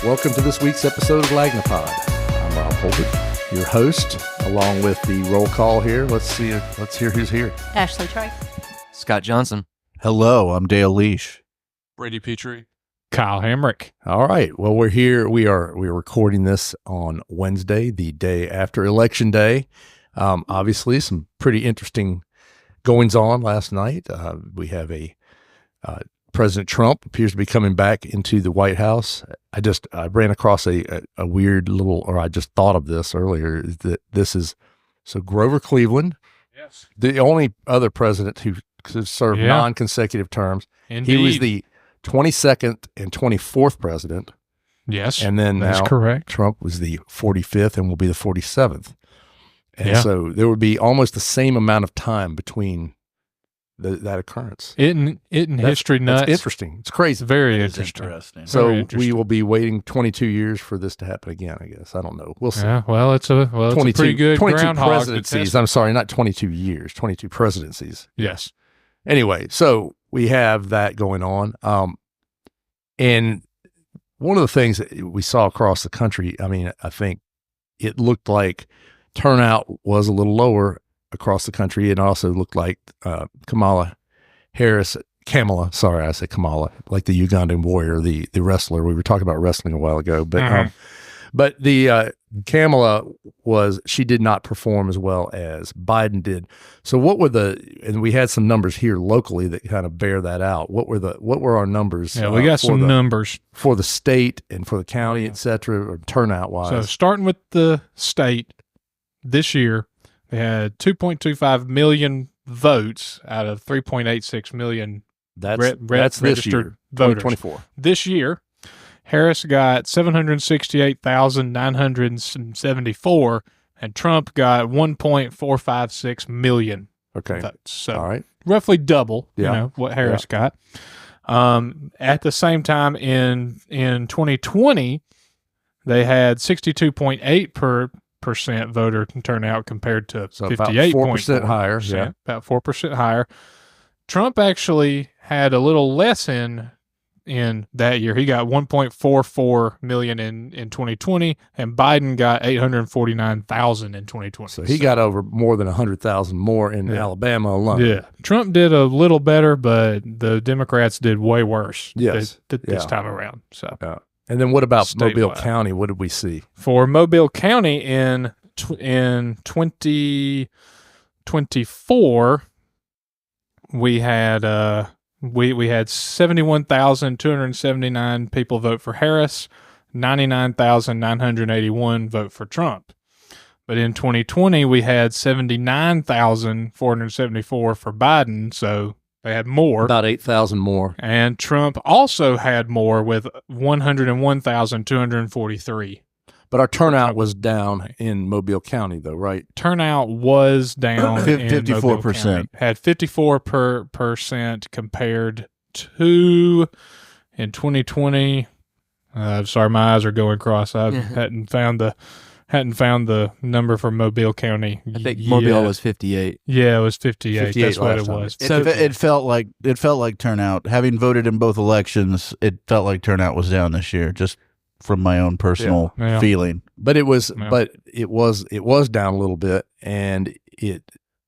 Welcome to this week's episode of Lagniappe. I'm Rob Holbert, your host, along with the roll call here. Let's hear who's here. Ashley Troy. Scott Johnson. Hello, I'm Dale Leash. Brady Petrie. Kyle Hamrick. All right. Well, we're here. We're recording this on Wednesday, the day after Election Day. Obviously, some pretty interesting goings on last night. We have President Trump appears to be coming back into the White House. I ran across a weird little, or I just thought of this earlier, that this is, so Grover Cleveland, Yes. the only other president who served non-consecutive terms. Indeed. He was the 22nd and 24th president. Yes. And then that's now correct. Trump was the 45th and will be the 47th. And Yeah. so there would be almost the same amount of time between that occurrence. Isn't history nuts? That's interesting. It's crazy. It's very It's interesting. So Very we interesting. will be waiting 22 years for this to happen again, I guess. I don't know. We'll see. Yeah, well, it's a pretty good 22 groundhog presidencies. I'm sorry, not 22 years, 22 presidencies. Yes. Anyway, so we have that going on. And one of the things that we saw across the country, I think it looked like turnout was a little lower across the country. It also looked like Kamala, sorry, I said Kamala, like the Ugandan warrior, the wrestler. We were talking about wrestling a while ago, but but the Kamala she did not perform as well as Biden did. So what were and we had some numbers here locally that kind of bear that out. What were our numbers? Yeah, we got some numbers for the state and for the county, et cetera, or turnout wise. So starting with the state, this year they had 2.25 million votes out of 3.86 million that's this year, voters. 2024. This year, Harris got 768,974, and Trump got 1.456 million votes. So all right, roughly double, what Harris got. At the same time, in 2020, they had 62.8% voter turnout compared to 58.4% higher. Yeah, about 4% higher. Trump actually had a little less in that year. He got 1.44 million in 2020, and Biden got 849,000 in 2020. So he got over more than 100,000 more in Alabama alone. Yeah, Trump did a little better, but the Democrats did way worse. Yes, this time around. So, and then what about Statewide. Mobile County? What did we see for Mobile County in 2024? We had we had 71,279 people vote for Harris, 99,981 vote for Trump. But in 2020, we had 79,474 for Biden, so they had more. About 8,000 more. And Trump also had more with 101,243. But our turnout was down in Mobile County, though, right? Turnout was down 54%. Had 54% compared to in 2020. Sorry, my eyes are going cross. I hadn't found the number for Mobile County. I think Mobile was 58. Yeah, it was 58. That's what it was. So it felt like turnout. Having voted in both elections, it felt like turnout was down this year. Just from my own personal feeling, but it was down a little bit,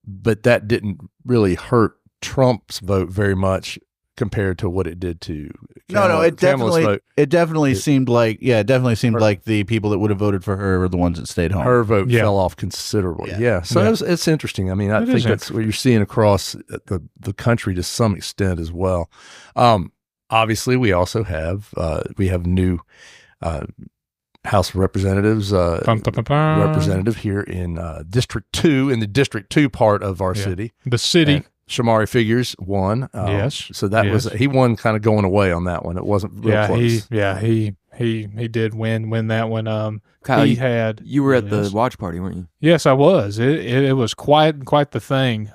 but that didn't really hurt Trump's vote very much compared to what it did to it definitely seemed like the people that would have voted for her were the ones that stayed home. Her vote fell off considerably. So it's interesting. I think that's what you're seeing across the country to some extent as well. Obviously, we also have new House of Representatives, representative here in District 2, in the District 2 part of our city. The city. And Shomari Figures won. Yes. So that was, he won kind of going away on that one. It wasn't real close. He did win that one. Kyle, you were at yes. the watch party, weren't you? Yes, I was. It was quite the thing.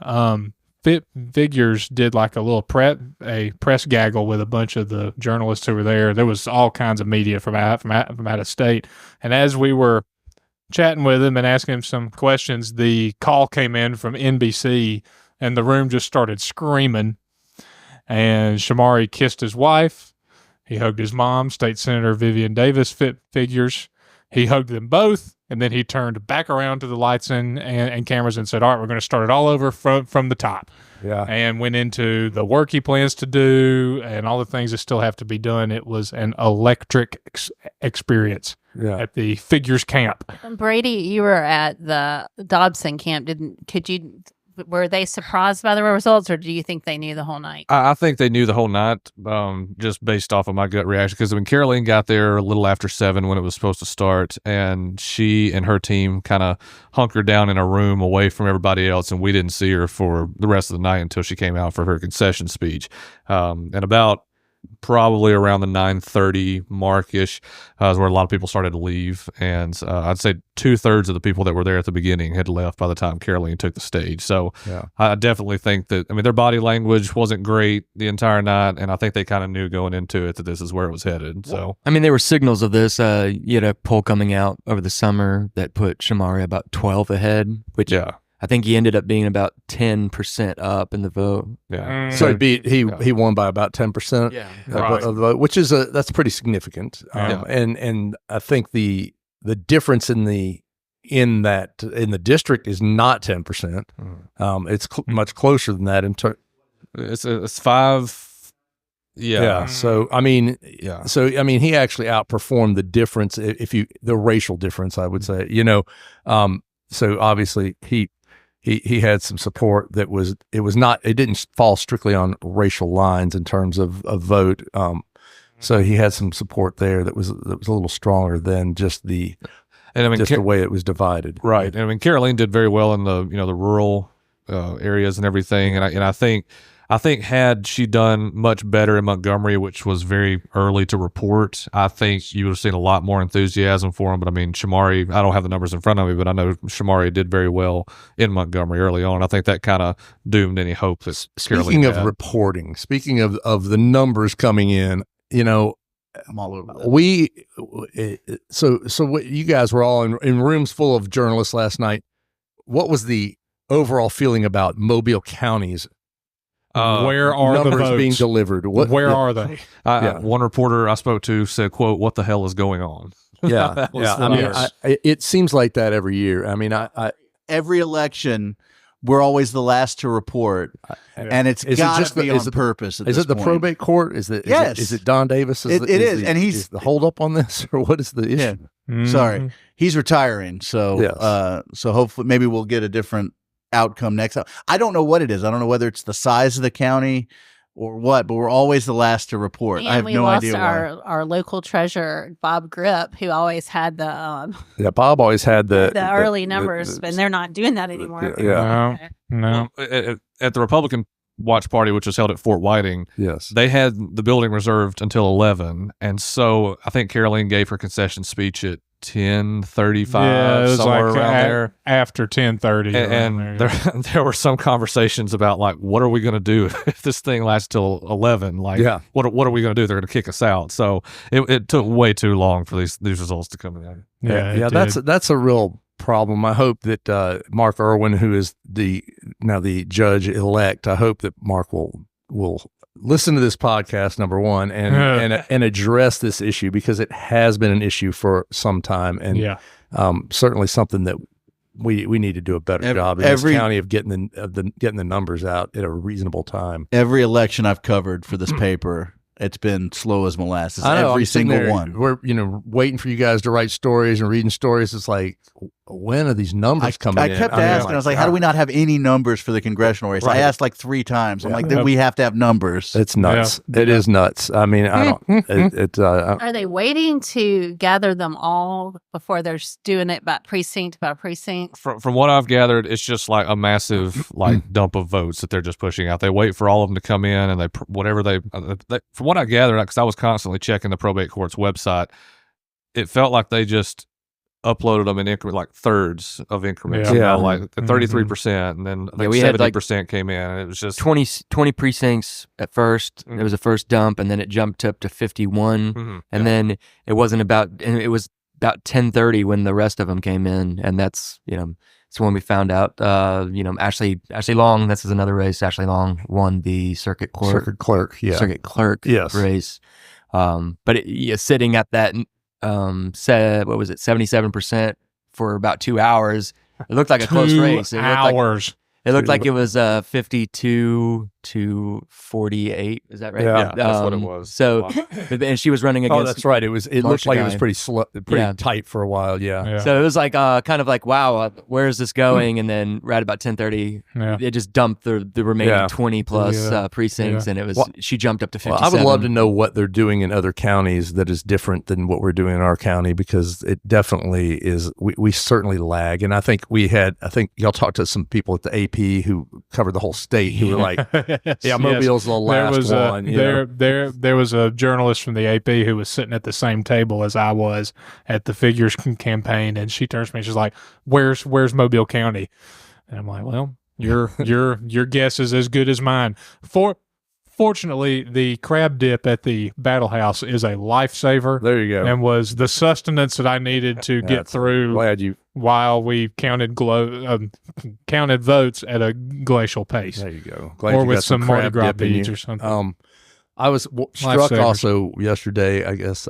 Figures did like a little press gaggle with a bunch of the journalists who were there. There was all kinds of media from out of state. And as we were chatting with him and asking him some questions, the call came in from NBC, and the room just started screaming. And Shomari kissed his wife, He hugged his mom, State Senator Vivian Davis Figures. He hugged them both, and then he turned back around to the lights and cameras and said, all right, we're going to start it all over from the top. Yeah. And went into the work he plans to do and all the things that still have to be done. It was an electric experience at the Figures camp. Brady, you were at the Dobson camp. Were they surprised by the results, or do you think they knew the whole night? I think they knew the whole night, just based off of my gut reaction. Because when Caroline got there a little after 7 when it was supposed to start, and she and her team kind of hunkered down in a room away from everybody else, and we didn't see her for the rest of the night until she came out for her concession speech. And about probably around the 9:30 mark-ish is where a lot of people started to leave, and I'd say 2/3 of the people that were there at the beginning had left by the time Caroline took the stage. So I definitely think that, their body language wasn't great the entire night, and I think they kind of knew going into it that this is where it was headed. So there were signals of this. You had a poll coming out over the summer that put Shomari about 12 ahead, which I think he ended up being about 10% up in the vote. Yeah. So he won by about 10% of the vote, which is that's pretty significant. And I think the difference in the district is not 10%. It's much closer than that it's 5. Yeah. So he actually outperformed the difference, the racial difference, I would say. So obviously he had some support it didn't fall strictly on racial lines in terms of vote. So he had some support there that was a little stronger than just the way it was divided. Right. And Caroline did very well in the rural areas and everything. And I think had she done much better in Montgomery, which was very early to report, I think you would have seen a lot more enthusiasm for him. But Shomari, I don't have the numbers in front of me, but I know Shomari did very well in Montgomery early on. I think that kind of doomed any hope that Speaking of reporting, speaking of the numbers coming in, I'm all over that. So what, you guys were all in rooms full of journalists last night. What was the overall feeling about Mobile County's where are the numbers votes being delivered? Where are they? One reporter I spoke to said, quote, "What the hell is going on?" Yeah. It seems like that every year. Every election, we're always the last to report, and it's got to be on purpose. Is it the probate court? Is it Don Davis? It is, and he's the hold up on this, or what is the issue? Yeah. Sorry, he's retiring, so so hopefully maybe we'll get a different outcome next time. I don't know what it is. I don't know whether it's the size of the county or what, but we're always the last to report. And I have no idea why. Our local treasurer, Bob Grip, who always had the Bob always had the early numbers, and they're not doing that anymore. No. At the Republican Watch Party, which was held at Fort Whiting, they had the building reserved until 11, and so I think Caroline gave her concession speech at 10:35, somewhere around there. After 10:30, and there were some conversations about what are we going to do if this thing lasts till 11? What are we going to do? They're going to kick us out. So it took way too long for these results to come in. Yeah, that's a real problem. I hope that Mark Irwin, who is now the judge elect, I hope that Mark will listen to this podcast, number one, and address this issue, because it has been an issue for some time, and certainly something that we need to do a better job in this county of getting the numbers out at a reasonable time. Every election I've covered for this paper, it's been slow as molasses. I know, every single one. We're waiting for you guys to write stories and reading stories. It's like, when are these numbers coming in? I kept asking. I was like, how do we not have any numbers for the congressional race? Right. I asked 3 times. I'm like, we have to have numbers. It's nuts. Yeah. It is nuts. I don't. Are they waiting to gather them all before they're doing it by precinct by precinct? From what I've gathered, it's just like a massive dump of votes that they're just pushing out. They wait for all of them to come in, and from what I gathered, because I was constantly checking the probate court's website, it felt like they just uploaded them in thirds of increments. 33%, and then 70% came in, and it was just 20 precincts at first. It was the first dump, and then it jumped up to 51, and then it was about 10:30 when the rest of them came in, and that's so when we found out, Ashley Long, this is another race. Ashley Long won the circuit clerk race. Sitting at that, what was it, 77% for about 2 hours, it looked like a close race. It looked like it was 52 to 48. Is that right? Yeah, that's what it was. So, and she was running against. Oh, that's right. It looked like it was pretty tight for a while. Yeah. So it was like kind of like, wow, where is this going? And then right about 10:30, it just dumped the remaining 20 plus precincts, and it was she jumped up to 57. Well, I would love to know what they're doing in other counties that is different than what we're doing in our county, because it definitely is. We certainly lag, and I think y'all talked to some people at the AP who covered the whole state who were like, Mobile's the last one. There was a journalist from the AP who was sitting at the same table as I was at the Figures campaign, and she turns to me, she's like, "Where's Mobile County?" And I'm like, "Well, your guess is as good as mine." Fortunately, the crab dip at the Battle House is a lifesaver. There you go. And was the sustenance that I needed to get through while we counted votes at a glacial pace. There you go. Or with some Mardi Gras beads or something. I was struck also yesterday, I guess,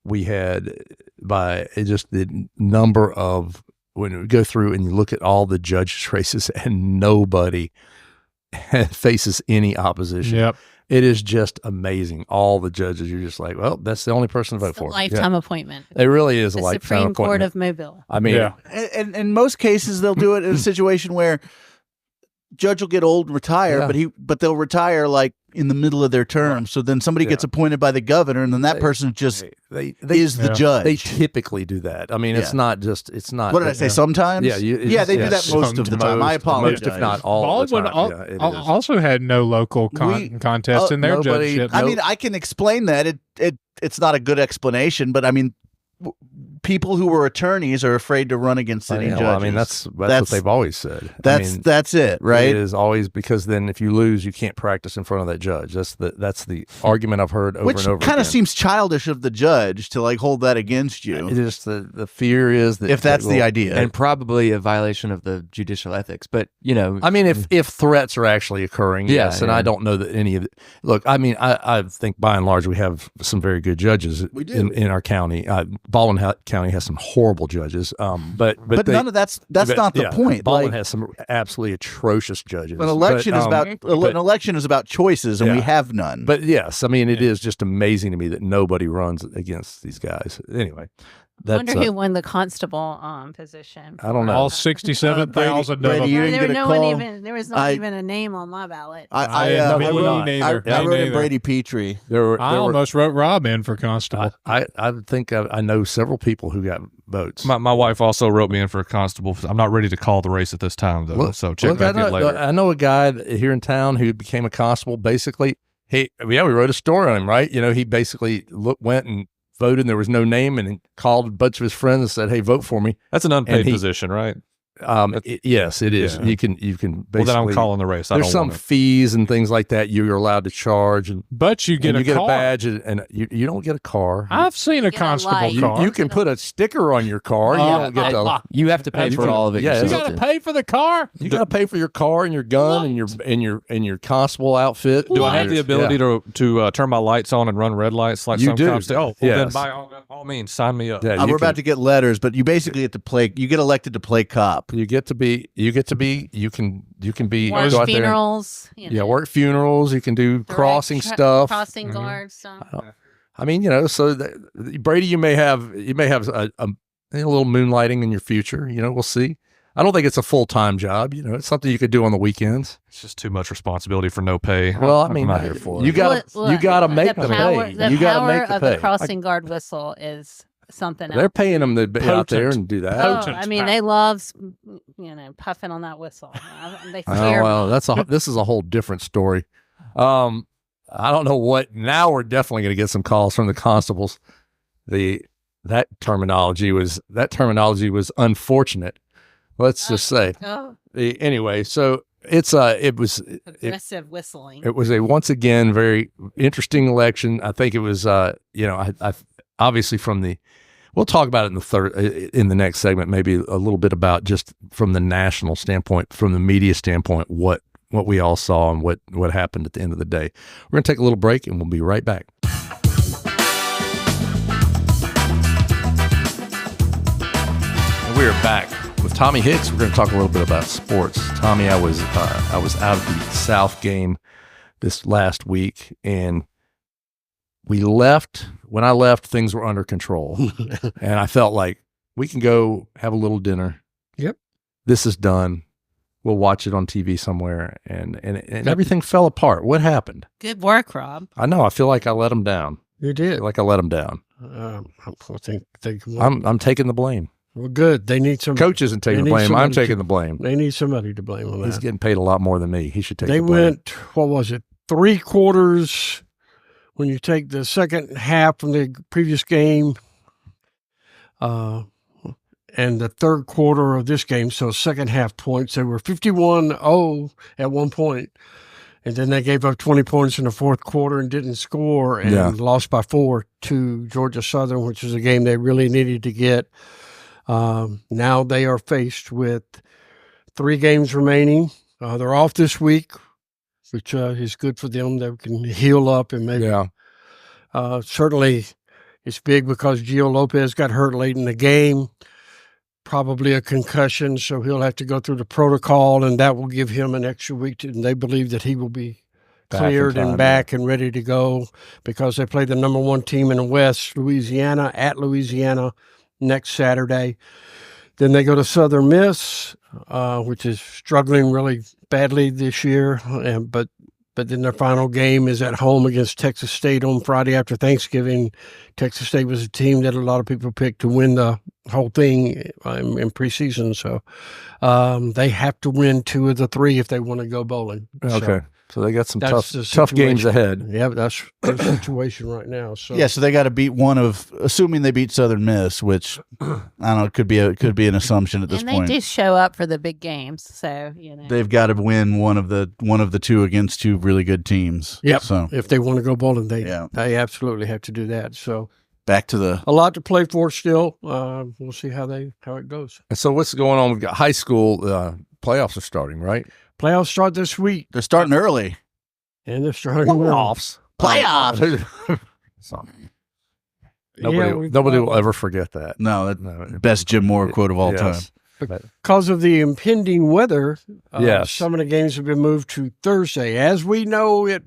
we had by just the number of, when we go through and you look at all the judges' races and nobody faces any opposition. Yep. It is just amazing. All the judges, you're just like, well, that's the only person to vote for. Lifetime appointment. It really is a lifetime Supreme appointment. Court of Mobile. I mean, and in most cases, they'll do it in a situation where judge will get old and retire, but they'll retire like in the middle of their term. So then somebody gets appointed by the governor, and then that person just is the judge. They typically do that. I mean, it's not. What did I say? Sometimes? Yeah, they do that most of the time. I apologize. Most, if not all the time. Also had no local contest in their judgeship. I mean, I can explain that. It's not a good explanation, but I mean, people who were attorneys are afraid to run against sitting judges. Well, I mean, that's what they've always said. That's it, right? It is always, because then if you lose, you can't practice in front of that judge. That's the argument I've heard over and over again. Which kind of seems childish of the judge to like hold that against you. It is the fear is that if that's the idea, and probably a violation of the judicial ethics. But I mean, if threats are actually occurring, yes, and I don't know that any of it. Look, I mean, I think by and large we have some very good judges in our county. Baldwin County has some horrible judges, but none of that's not the point. Baldwin has some absolutely atrocious judges. An election is about choices, and we have none. But yes, I mean, it is just amazing to me that nobody runs against these guys. Anyway, I wonder who won the constable position. I don't know. All 67,000 of them. There was not even a name on my ballot. I wrote in Brady Petrie. I almost wrote Rob in for constable. I think I know several people who got votes. My wife also wrote me in for a constable. I'm not ready to call the race at this time, though. So check back in later. I know a guy here in town who became a constable. Basically, we wrote a story on him, right? He basically went and voted, and there was no name, and he called a bunch of his friends and said, "Hey, vote for me." That's an unpaid position, right? Yes, it is. Yeah. You can basically. Well, then I'm calling the race. There's some fees and things like that you're allowed to charge, but you get a badge, and you don't get a car. I've seen a constable car. You can put a sticker on your car. You have to pay for all of it. Yeah, you got to pay for the car. You got to pay for your car and your gun and your constable outfit. Do I have the ability to turn my lights on and run red lights like some cops do? Then by all means, sign me up. Yeah, we're about to get letters, but you basically get to play. You get elected to play cop. You can be work funerals. Work funerals. You can do crossing stuff, crossing guard stuff. I mean, so Brady, you may have a little moonlighting in your future. We'll see. I don't think it's a full-time job. It's something you could do on the weekends. It's just too much responsibility for no pay. Well, I mean, I'm not here for it. You got to make the pay. The power of the crossing guard whistle is something else. They're paying them to be out there and do that. I mean, they love, puffing on that whistle. They fear. This is a whole different story. I don't know what. Now we're definitely going to get some calls from the constables. That terminology was unfortunate. Let's just say. Anyway, so it was aggressive whistling. It was a once again very interesting election. I think it was I obviously we'll talk about it in the next segment, maybe a little bit about just from the national standpoint, from the media standpoint, what we all saw and what happened at the end of the day. We're going to take a little break and we'll be right back. we are back with Tommy Hicks. We're going to talk a little bit about sports. Tommy, I was out of the South game this last week, and when I left, things were under control. And I felt like we can go have a little dinner. Yep. This is done. We'll watch it on TV somewhere. And everything fell apart. What happened? Good work, Rob. I know. I feel like I let them down. You did. I let them down. I think I'm taking the blame. well, good. They need some. Coach isn't taking the blame. I'm taking the blame. They need somebody to blame on that. He's getting paid a lot more than me. He should take They the blame. went, what was it, 3 quarters when you take the second half from the previous game and the third quarter of this game, so second half points. They were 51-0 at one point, and then they gave up 20 points in the fourth quarter and didn't score and lost by 4 to Georgia Southern, which is a game they really needed to get. Now they are faced with 3 games remaining. They're off this week, which is good for them. They can heal up and maybe. Certainly, it's big because Gio Lopez got hurt late in the game, probably a concussion, so he'll have to go through the protocol, and that will give him an extra week. And they believe that he will be cleared and back and ready to go because they play the number 1 team in the West, Louisiana, at Louisiana next Saturday. Then they go to Southern Miss, which is struggling really badly this year, but then their final game is at home against Texas State on Friday after Thanksgiving. Texas State was a team that a lot of people picked to win the whole thing in preseason, so they have to win 2 of the 3 if they want to go bowling. Okay. So they got some tough games ahead. Yeah, that's the situation right now. So so they got to beat one of, assuming they beat Southern Miss, which I don't know, could be an assumption at this point. And they do show up for the big games, so they've got to win one of the 2 against 2 really good teams. Yep. So if they want to go bowling, they absolutely have to do that. So back to a lot to play for still. We'll see how it goes. And so what's going on? We've got high school playoffs are starting, right? Playoffs start this week. They're starting early. And they're starting playoffs. Nobody will ever forget that. No, best Jim Moore quote of all time. Because of the impending weather, some of the games have been moved to Thursday, as we know it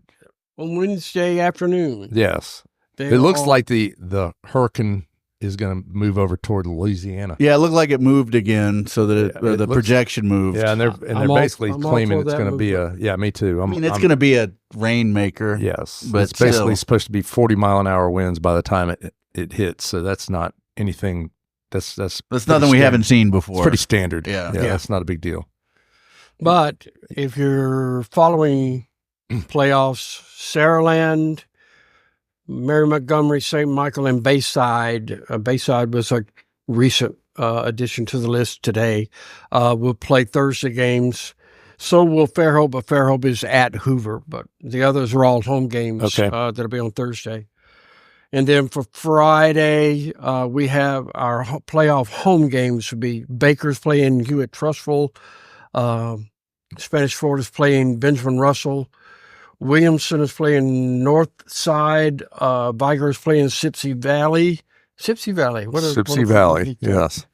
on Wednesday afternoon. Yes. It looks like the hurricane is going to move over toward Louisiana. Yeah, it looked like it moved again, so that the projection moved. Yeah, and they're basically claiming it's going to be me too. It's going to be a rainmaker. Yes, but it's basically supposed to be 40-mile-an-hour winds by the time it hits. So that's not anything. That's nothing we haven't seen before. It's pretty standard. Yeah, that's not a big deal. But if you're following playoffs, Saraland, Mary Montgomery, St. Michael, and Bayside. Bayside was a recent addition to the list today. We'll play Thursday games. So will Fairhope, but Fairhope is at Hoover. But the others are all home games that'll be on Thursday. And then for Friday, we have our playoff home games will be Baker's playing Hewitt-Trussville. Spanish Florida's playing Benjamin Russell. Williamson is playing Northside. Viger is playing Sipsey Valley. Sipsey Valley, yes.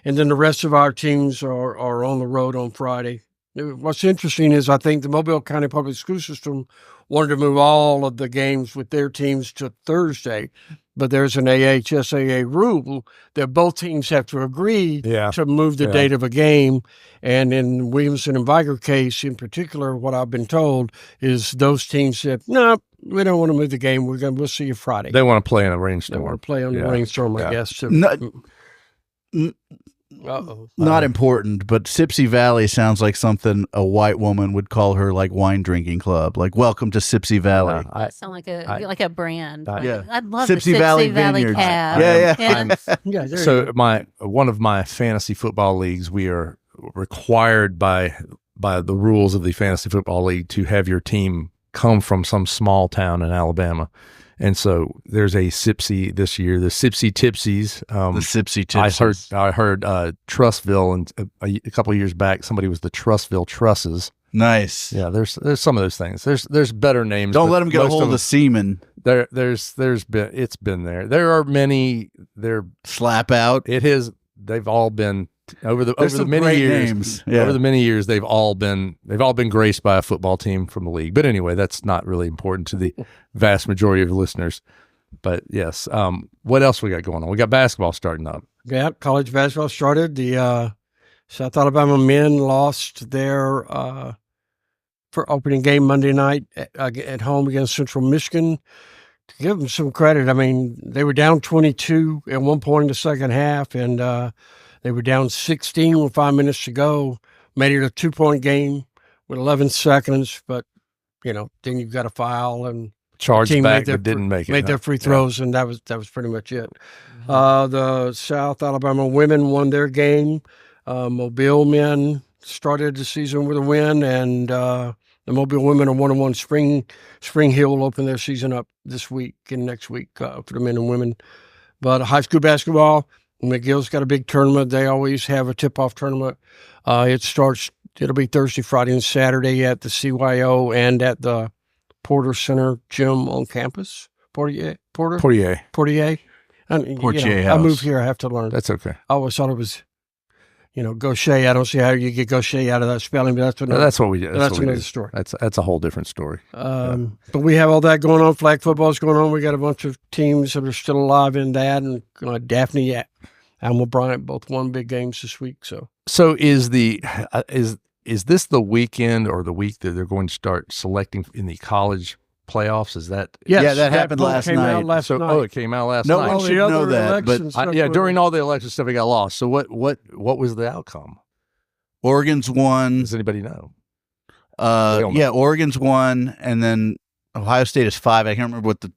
And then the rest of our teams are on the road on Friday. What's interesting is I think the Mobile County Public School System wanted to move all of the games with their teams to Thursday, but there's an AHSAA rule that both teams have to agree to move the date of a game. And in Williamson and Viger case in particular, what I've been told is those teams said, no, we don't want to move the game. We'll see you Friday. They want to play in a rainstorm. They want to play on the rainstorm, I guess. So, not important, but Sipsey Valley sounds like something a white woman would call her like wine drinking club. Like, welcome to Sipsey Valley. Sound like a brand. I'd love Sipsey the Valley Valley Vineyards. Cab. So one of my fantasy football leagues, we are required by the rules of the fantasy football league to have your team come from some small town in Alabama. And so there's a Sipsey this year, the Sipsey Tipsies. The Sipsey Tipsies. I heard Trussville, and a couple of years back, somebody was the Trussville Trusses. Nice. Yeah, there's some of those things. There's better names. Don't let them get a hold of semen. It's been there. There are many. They're slap out. It is. They've all been over the many years, they've all been graced by a football team from the league. But anyway, that's not really important to the vast majority of listeners. But yes, what else we got going on? We got basketball starting up. Yeah, college basketball started. The South Alabama men lost their for opening game Monday night at home against Central Michigan. To give them some credit, I mean, they were down 22 at one point in the second half, and they were down 16 with 5 minutes to go. Made it a 2-point game with 11 seconds, but then you've got a foul and charged back, but didn't make it. Made their free throws, and that was pretty much it. The South Alabama women won their game. Mobile men started the season with a win, and the Mobile women are 1-1. Spring Hill will open their season up this week and next week for the men and women. But high school basketball, McGill's got a big tournament. They always have a tip-off tournament. It'll be Thursday, Friday, and Saturday at the CYO and at the Porter Center gym on campus. Portier. I moved here. I have to learn. That's okay. I always thought it was, Gaucher. I don't see how you get Gaucher out of that spelling, but that's what we do. That's another story. That's a whole different story. But we have all that going on. Flag football's going on. We got a bunch of teams that are still alive in that, and Daphne, Alma Bryant both won big games this week. So is this the weekend or the week that they're going to start selecting in the college playoffs? Is that? Yes, yeah, that happened last night. It came out last night. No one should know that, but during all the election stuff, it got lost. So what was the outcome? Oregon's won. Does anybody know? Oregon's won, and then Ohio State is 5. I can't remember what the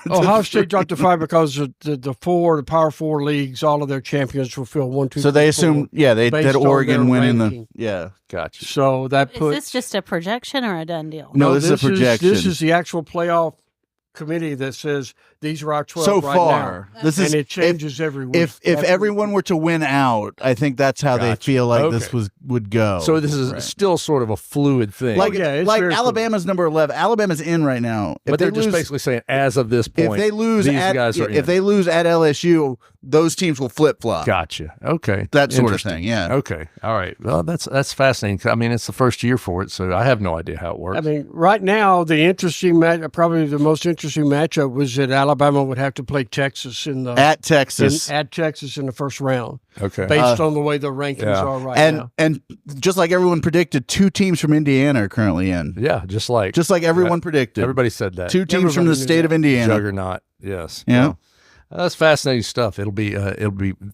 Ohio State dropped to 5 because the Power 4 leagues, all of their champions will fill 1, 2. So they assume, they had Oregon winning the. Gotcha. So that puts. Is this just a projection or a done deal? No, this is a projection. This is the actual playoff committee that says these are our 12 so right far. now. This is, and it changes every week. If everyone were to win out, I think that's how they feel like this would go. So this is still sort of a fluid thing. Like Alabama's number 11. Alabama's in right now. But they're just basically saying, as of this point, if they lose if they lose at LSU, those teams will flip-flop. Gotcha. Okay. That sort of thing, yeah. Okay. All right. Well, that's fascinating. I mean, it's the first year for it, so I have no idea how it works. I mean, right now, probably the most interesting matchup was that Alabama would have to play Texas at Texas in the first round. Okay. Based on the way the rankings are right now. And just like everyone predicted, 2 teams from Indiana are currently in. Yeah, just like everyone predicted. Everybody said that. 2 teams from the state of Indiana. Juggernaut. Yes. Yeah. Well, that's fascinating stuff. It'll be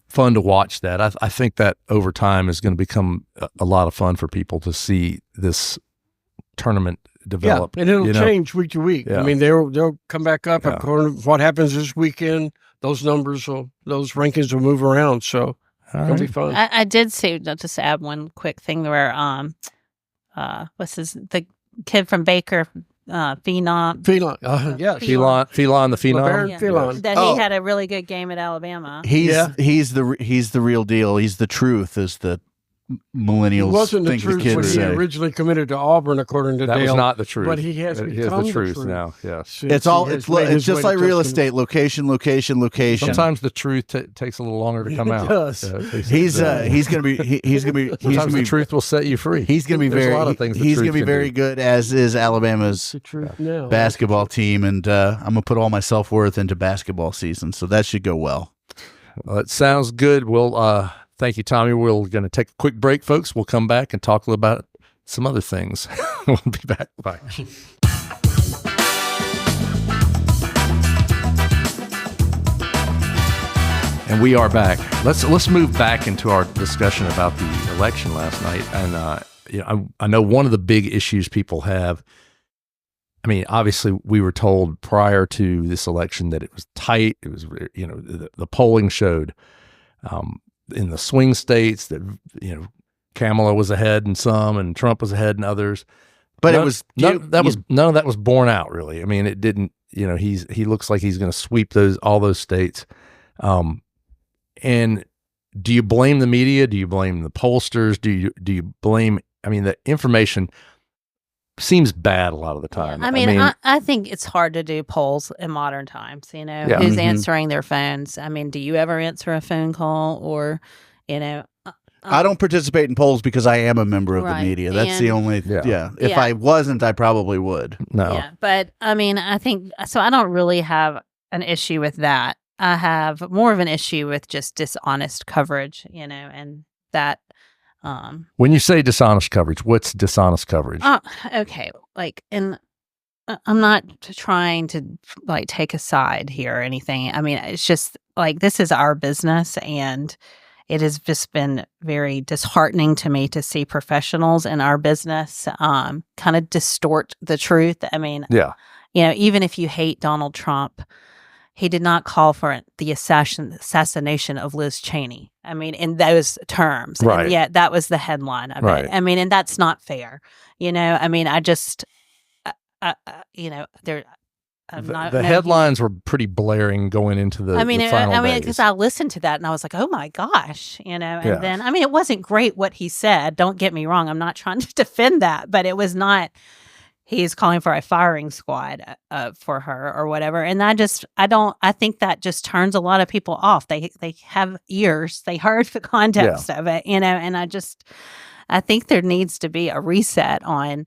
fun to watch that. I think that over time is going to become a lot of fun for people to see this tournament develop. Yeah, and it'll change week to week. Yeah. I mean, they'll come back up according to what happens this weekend. Those rankings will move around. So it'll be fun. I did see, just add one quick thing where the kid from Baker. Phelan. Yes. Phelan, the Phenom. Phelan. That he had a really good game at Alabama. He's the real deal. He's the truth, as the millennials wasn't the think truth the kids when say. he originally committed to Auburn, according to That Dale. was not the truth. But he has become the truth truth now. Yes. It's just like real estate. Location. Sometimes the truth takes a little longer to come out. It does. He's gonna be Sometimes the truth will set you free. He's gonna be There's a lot of things he's gonna be very good, as is Alabama's basketball team, and I'm gonna put all my self-worth into basketball season, so that should go well. Well, it sounds good. We'll thank you, Tommy. We're going to take a quick break, folks. We'll come back and talk a little about some other things. We'll be back. Bye. And we are back. Let's move back into our discussion about the election last night. And I know one of the big issues people have. I mean, obviously, we were told prior to this election that it was tight. It was, the polling showed in the swing states that Kamala was ahead in some and Trump was ahead in others, but none of that was borne out, really. I mean, it didn't. He looks like he's going to sweep all those states. And do you blame the media? Do you blame the pollsters? Do you blame? I mean, the information seems bad a lot of the time. I think it's hard to do polls in modern times. Who's answering their phones? I mean, do you ever answer a phone call? Or, I don't participate in polls because I am a member of the media. That's the only, If I wasn't, I probably would. No. Yeah, but I mean, I think, so I don't really have an issue with that. I have more of an issue with just dishonest coverage, and that. When you say dishonest coverage, what's dishonest coverage? Okay, and I'm not trying to take a side here or anything. I mean, it's just this is our business, and it has just been very disheartening to me to see professionals in our business kind of distort the truth. I mean, even if you hate Donald Trump, he did not call for the assassination of Liz Cheney. I mean, in those terms. Right. And yet that was the headline of it. I mean, and that's not fair. I mean, I just, there. The headlines were pretty blaring going into the final days. Because I listened to that and I was like, oh my gosh, and then, I mean, it wasn't great what he said. Don't get me wrong. I'm not trying to defend that, but it was not, he's calling for a firing squad for her or whatever. And I think that just turns a lot of people off. They have ears. They heard the context of it, and I think there needs to be a reset on,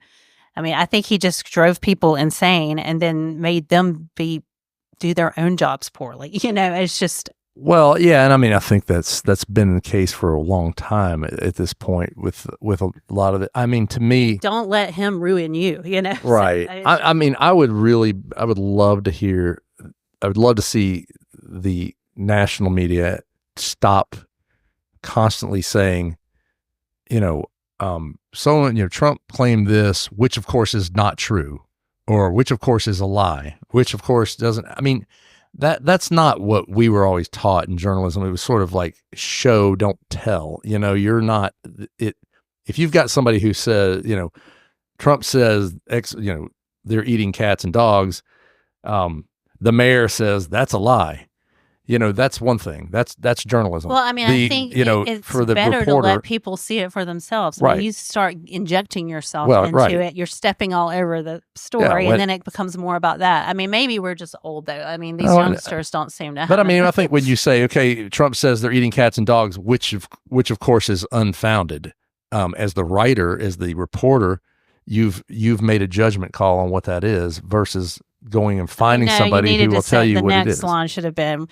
I mean, I think he just drove people insane and then made them do their own jobs poorly. It's just. Well, yeah, and I mean, I think that's been the case for a long time at this point with a lot of it. I mean, to me, don't let him ruin you. Right. So, I mean, I would love to see the national media stop constantly saying, Trump claimed this, which of course is not true, or which of course is a lie, which of course doesn't. I mean, that's not what we were always taught in journalism. It was sort of like show, don't tell. You're not it. If you've got somebody who says, Trump says X, they're eating cats and dogs. The mayor says that's a lie. That's one thing. That's journalism. Well, I mean, I think it's for the better reporter, to let people see it for themselves. Right. When you start injecting yourself into it, you're stepping all over the story, and then it becomes more about that. I mean, maybe we're just old, though. I mean, these youngsters don't seem to have. But I mean, I think when you say, okay, Trump says they're eating cats and dogs, which of course is unfounded. As the writer, as the reporter, you've made a judgment call on what that is versus going and finding somebody who will tell you what it is. The next line should have been,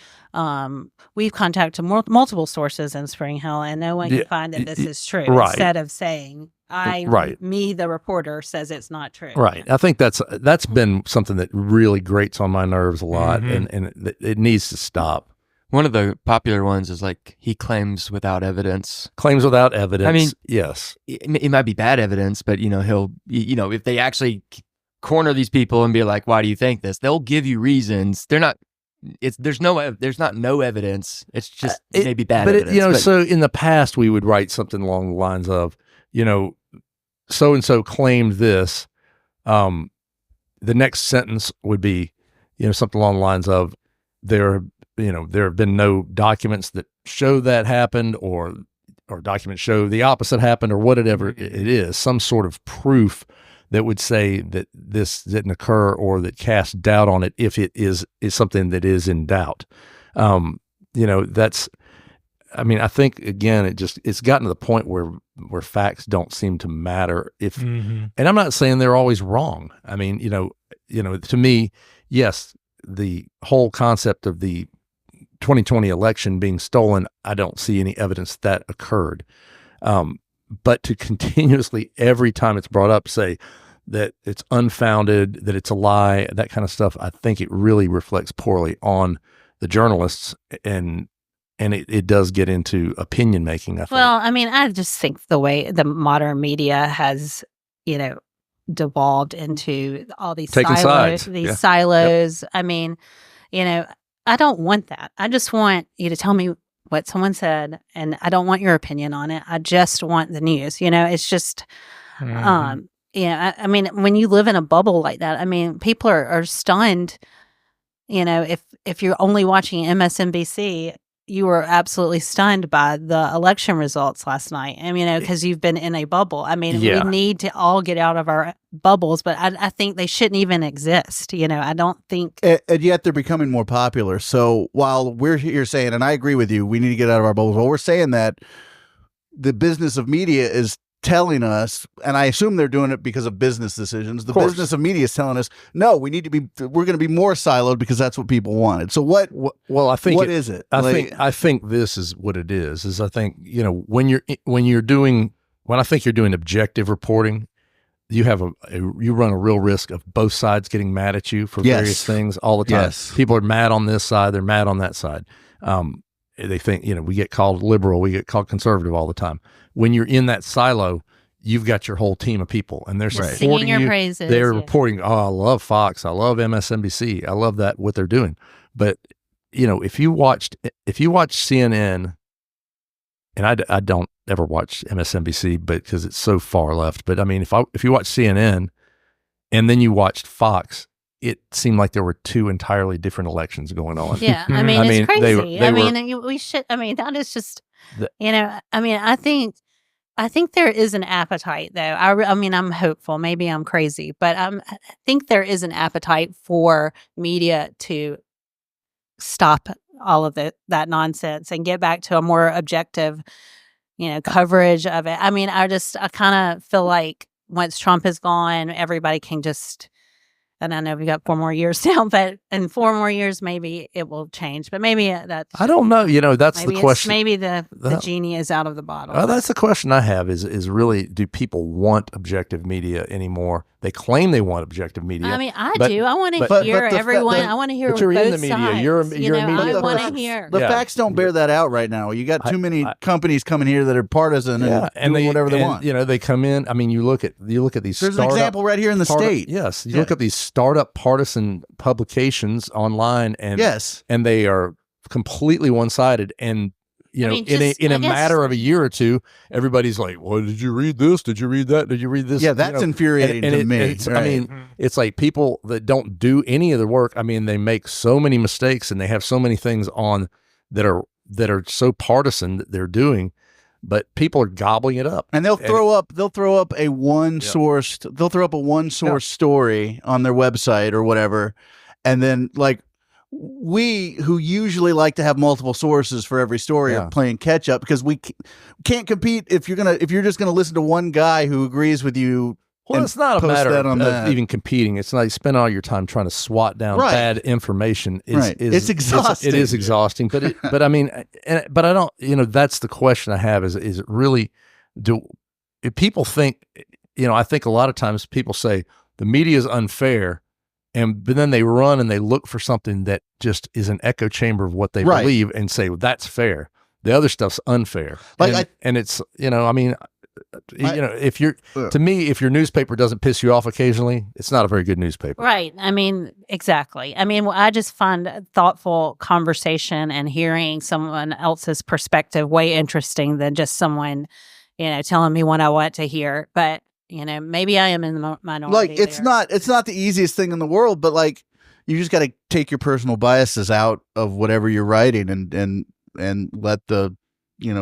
we've contacted multiple sources in Spring Hill, and no one can find that this is true. Right. Instead of saying, the reporter says it's not true. Right. I think that's been something that really grates on my nerves a lot, and it needs to stop. One of the popular ones is he claims without evidence. Claims without evidence. I mean, yes, it might be bad evidence, but he'll, if they actually corner these people and be like, why do you think this? They'll give you reasons. There's not no evidence. It's just maybe bad evidence. So in the past we would write something along the lines of, so and so claimed this. The next sentence would be, something along the lines of, there have been no documents that show that happened, or documents show the opposite happened, or whatever it is, some sort of proof that would say that this didn't occur, or that casts doubt on it if it is something that is in doubt. That's, I mean, I think again, it's gotten to the point where facts don't seem to matter and I'm not saying they're always wrong. I mean, to me, yes, the whole concept of the 2020 election being stolen, I don't see any evidence that occurred. But to continuously, every time it's brought up, say that it's unfounded, that it's a lie, that kind of stuff, I think it really reflects poorly on the journalists, and it does get into opinion making, I think. Well, I mean, I just think the way the modern media has, devolved into all these silos. Yep. I mean, I don't want that. I just want you to tell me what someone said, and I don't want your opinion on it. I just want the news. It's just, I mean, when you live in a bubble like that, I mean, people are stunned. If you're only watching MSNBC, you were absolutely stunned by the election results last night. I mean, because you've been in a bubble. I mean, we need to all get out of our bubbles, but I think they shouldn't even exist. I don't think. And yet they're becoming more popular. So while we're here saying, and I agree with you, we need to get out of our bubbles. Well, we're saying that the business of media is telling us, and I assume they're doing it because of business decisions. The business of media is telling us, no, we're going to be more siloed because that's what people wanted. So what is it? I think this is what it is I think, when I think you're doing objective reporting, you run a real risk of both sides getting mad at you for various things all the time. Yes. People are mad on this side, they're mad on that side. They think, we get called liberal, we get called conservative all the time. When you're in that silo, you've got your whole team of people, and they're supporting your you. praises. They're reporting, I love Fox, I love MSNBC, I love what they're doing. But if you watch CNN, and I don't ever watch MSNBC, but because it's so far left. But I mean, if you watch CNN, and then you watched Fox, it seemed like there were two entirely different elections going on. Yeah, I mean, it's crazy. That is just, I think there is an appetite, though. I'm hopeful. Maybe I'm crazy, but I think there is an appetite for media to stop all of that nonsense and get back to a more objective, coverage of it. I mean, I kind of feel like once Trump is gone, everybody can just. And I know we got 4 more years now, but in 4 more years, maybe it will change. But maybe that's... I don't know. That's the question. Maybe the genie is out of the bottle. Oh, that's the question I have is really, do people want objective media anymore? They claim they want objective media. I mean, I do. I want to hear everyone. I want to hear both sides. But you're in the media. You're a media I want to hear. The facts don't bear that out right now. You got too many companies coming here that are partisan and doing whatever they want. They come in. I mean, you look at these. There's an example right here in the state. Yes, you look at these startup partisan publications online, and they are completely one-sided. And in a matter of a year or two, everybody's like, "Well, did you read this? Did you read that? Did you read this?" Yeah, that's infuriating to me. I mean, it's like people that don't do any of the work. I mean, they make so many mistakes, and they have so many things on that are so partisan that they're doing, but people are gobbling it up. And they'll throw up a one-source story on their website or whatever, and then we who usually like to have multiple sources for every story are playing catch up because we can't compete if you're just gonna listen to one guy who agrees with you. Well, it's not a matter of even competing. It's not you spend all your time trying to swat down bad information. It's exhausting. It is exhausting, but I mean, but I don't. That's the question I have: is it really? If people think? I think a lot of times people say the media is unfair. But then they run and they look for something that just is an echo chamber of what they believe and say, well, that's fair. The other stuff's unfair. It's, if your newspaper doesn't piss you off occasionally, it's not a very good newspaper. Right. I mean, exactly. I mean, I just find thoughtful conversation and hearing someone else's perspective way interesting than just someone, telling me what I want to hear. But maybe I am in the minority. It's not the easiest thing in the world, but you just got to take your personal biases out of whatever you're writing and let the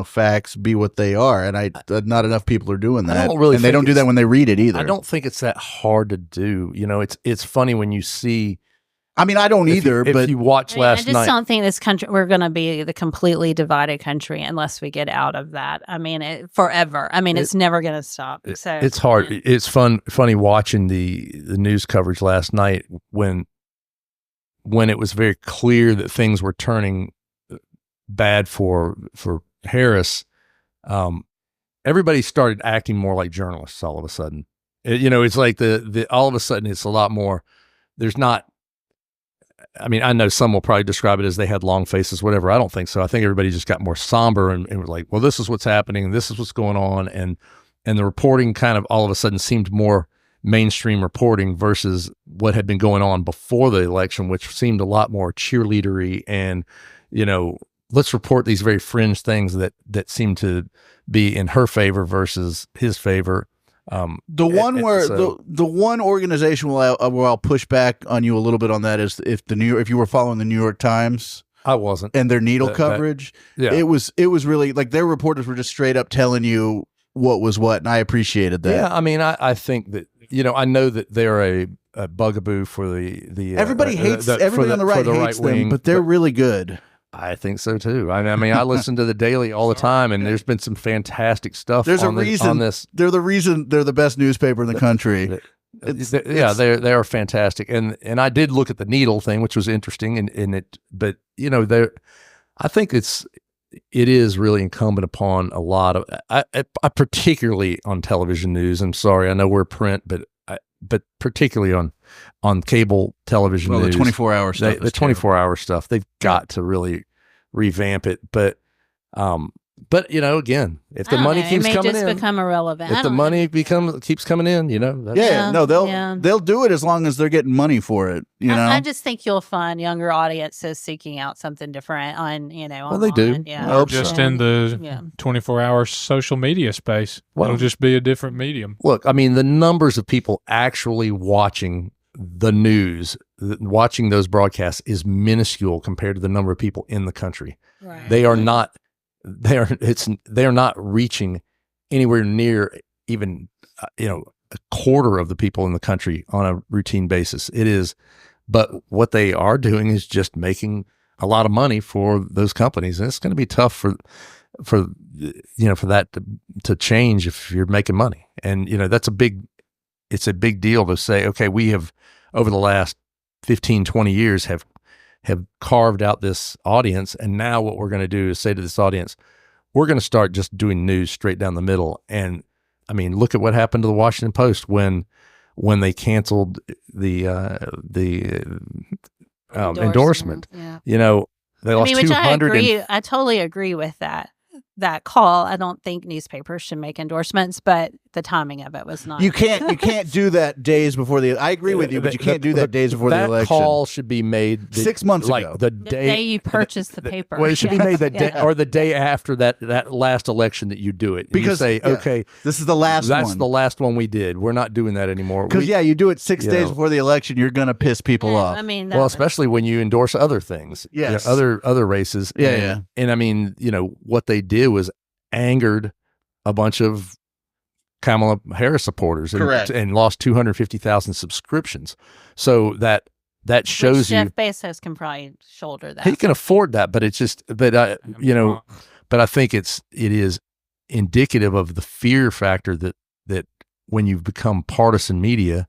facts be what they are. And not enough people are doing that. And they don't do that when they read it either. I don't think it's that hard to do. It's funny when you see. I mean, I don't either. But if you watch last night, I just don't think this country, we're going to be the completely divided country unless we get out of that. I mean, forever. I mean, it's never going to stop. So it's hard. It's funny watching the news coverage last night when it was very clear that things were turning bad for Harris. Everybody started acting more like journalists all of a sudden. It's like all of a sudden it's a lot more. There's not. I mean, I know some will probably describe it as they had long faces, whatever. I don't think so. I think everybody just got more somber and was like, well, this is what's happening. And this is what's going on. And the reporting kind of all of a sudden seemed more mainstream reporting versus what had been going on before the election, which seemed a lot more cheerleadery and, let's report these very fringe things that seem to be in her favor versus his favor. The one organization where I'll push back on you a little bit on that is if you were following the New York Times. I wasn't. And their needle coverage. It was really like their reporters were just straight up telling you what was what, and I appreciated that. Yeah, I mean, I think that I know that they're a bugaboo for the everybody hates everybody on the right hates them, but they're really good. I think so too. I mean, I listen to the Daily all the time, and there's been some fantastic stuff. There's a reason on this. They're the reason they're the best newspaper in the country. They are fantastic, and I did look at the Needle thing, which was interesting, but I think it is really incumbent upon a lot of, I particularly on television news. I'm sorry, I know we're print, but particularly on cable television news, the 24-hour stuff. The 24-hour stuff, they've got to really revamp it. But again, if the money keeps coming in, it may just become irrelevant. If the money keeps coming in, they'll do it as long as they're getting money for it. I just think you'll find younger audiences seeking out something different on. Well, they do. Yeah, just in the 24-hour social media space. It'll just be a different medium. Look, I mean, the numbers of people actually watching the news, watching those broadcasts, is minuscule compared to the number of people in the country. Right. They are not. They are not reaching anywhere near even a quarter of the people in the country on a routine basis. It is, but what they are doing is just making a lot of money for those companies, and it's going to be tough for that to change if you're making money. And it's a big deal to say, okay, we have over the last 15, 20 years have carved out this audience, and now what we're going to do is say to this audience, we're going to start just doing news straight down the middle. And I mean, look at what happened to the Washington Post when they canceled the endorsement. Yeah. They lost 200. I totally agree with that call. I don't think newspapers should make endorsements, but the timing of it was not. You can't do that days before the. I agree with you, but you can't do that days before the election. That call should be made 6 months ago, the day you purchase the paper. Well, it should be made that day or the day after that last election that you do it. Because you say, okay, this is the last one. That's the last one we did. We're not doing that anymore. Because you do it 6 days before the election, you're gonna piss people off. I mean, especially when you endorse other things, other races. And I mean, what they did was angered a bunch of Kamala Harris supporters and lost 250,000 subscriptions. So that shows Jeff Bezos can probably shoulder that. He can afford that, but it's just, but I think it is indicative of the fear factor that when you've become partisan media.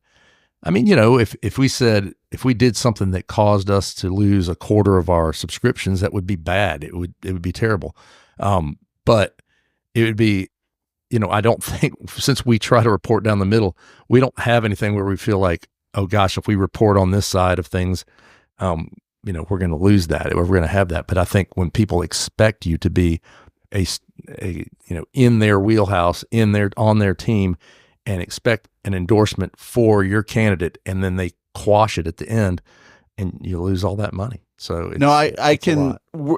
I mean, if we did something that caused us to lose a quarter of our subscriptions, that would be bad. It would be terrible. But it would be, I don't think, since we try to report down the middle, we don't have anything where we feel like, oh gosh, if we report on this side of things, we're going to lose that, or we're going to have that. But I think when people expect you to be in their wheelhouse, on their team, and expect an endorsement for your candidate, and then they quash it at the end, and you lose all that money. So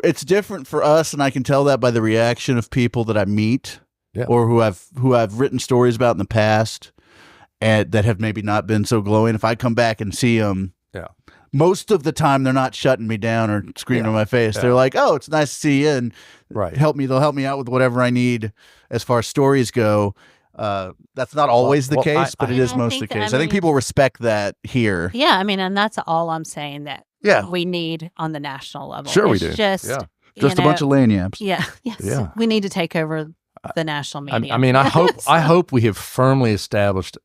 it's different for us, and I can tell that by the reaction of people that I meet or who I've written stories about in the past and that have maybe not been so glowing. If I come back and see them, most of the time they're not shutting me down or screaming in my face. They're like, "Oh, it's nice to see you," and they'll help me out with whatever I need as far as stories go. That's not always the case, but it is most of the case. I think people respect that here. Yeah, I mean, and that's all I'm saying that we need on the national level. Sure, we do. Just a bunch of lagniappes. Yeah, yes. Yeah. We need to take over the national media. I mean, I hope we have firmly established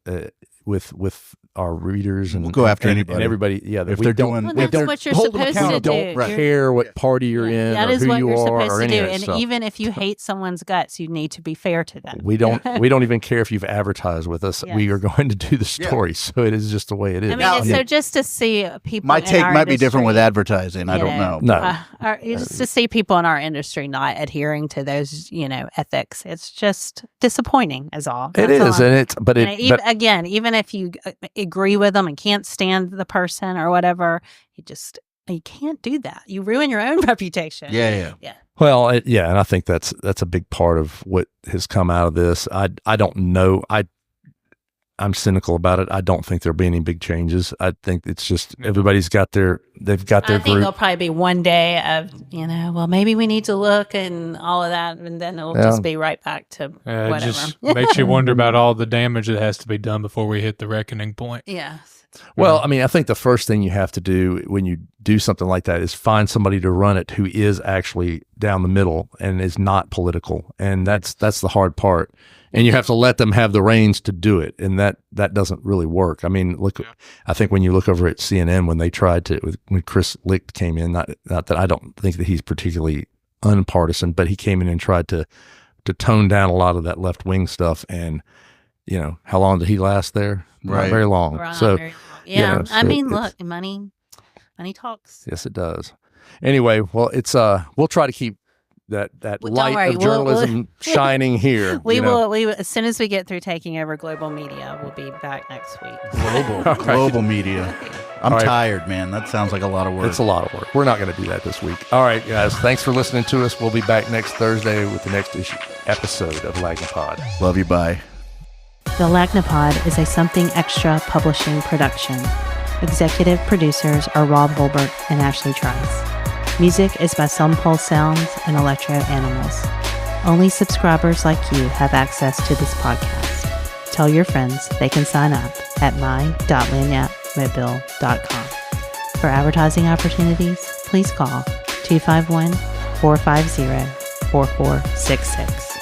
with our readers and we'll go after and everybody. Yeah, if they're doing, that's what you're supposed to do. Don't care what party you're in that or is who what you you're are supposed or to any do. of that And stuff. even if you hate someone's guts, you need to be fair to them. We don't even care if you've advertised with us. We are going to do the story. So it is just the way it is. I mean, so just to see people. My take might be different with advertising. I don't know. No, just to see people in our industry not adhering to those, ethics. It's just disappointing, is all. It is, and it's but even if you agree with them and can't stand the person or whatever, you can't do that. You ruin your own reputation. Yeah. Well, and I think that's a big part of what has come out of this. I don't know. I'm cynical about it. I don't think there'll be any big changes. I think it's just everybody's got their group. I think there'll probably be one day of, well, maybe we need to look and all of that, and then it'll just be right back to whatever. It just makes you wonder about all the damage that has to be done before we hit the reckoning point. Yeah. Well, I mean, I think the first thing you have to do when you do something like that is find somebody to run it who is actually down the middle and is not political. And that's the hard part. And you have to let them have the reins to do it. And that doesn't really work. I mean, I think when you look over at CNN, when they tried to, when Chris Licht came in, not that I don't think that he's particularly unpartisan, but he came in and tried to tone down a lot of that left wing stuff. And, you know, how long did he last there? Right. Not very long. So, very long. Yeah. You know, I mean, look, money talks. Yes, it does. Anyway, well, it's we'll try to keep that light of journalism shining here. We will as soon as we get through taking over global media, we'll be back next week. Global media. I'm tired, man. That sounds like a lot of work. It's a lot of work. We're not going to do that this week. All right, guys. Thanks for listening to us. We'll be back next Thursday with the next episode of Lagniappe. Love you. Bye. The Lagniappe is a Something Extra publishing production. Executive producers are Rob Holbert and Ashley Trice. Music is by Some Pulse Sounds and Electro Animals. Only subscribers like you have access to this podcast. Tell your friends they can sign up at my.lagniappemobile.com. For advertising opportunities, please call 251-450-4466.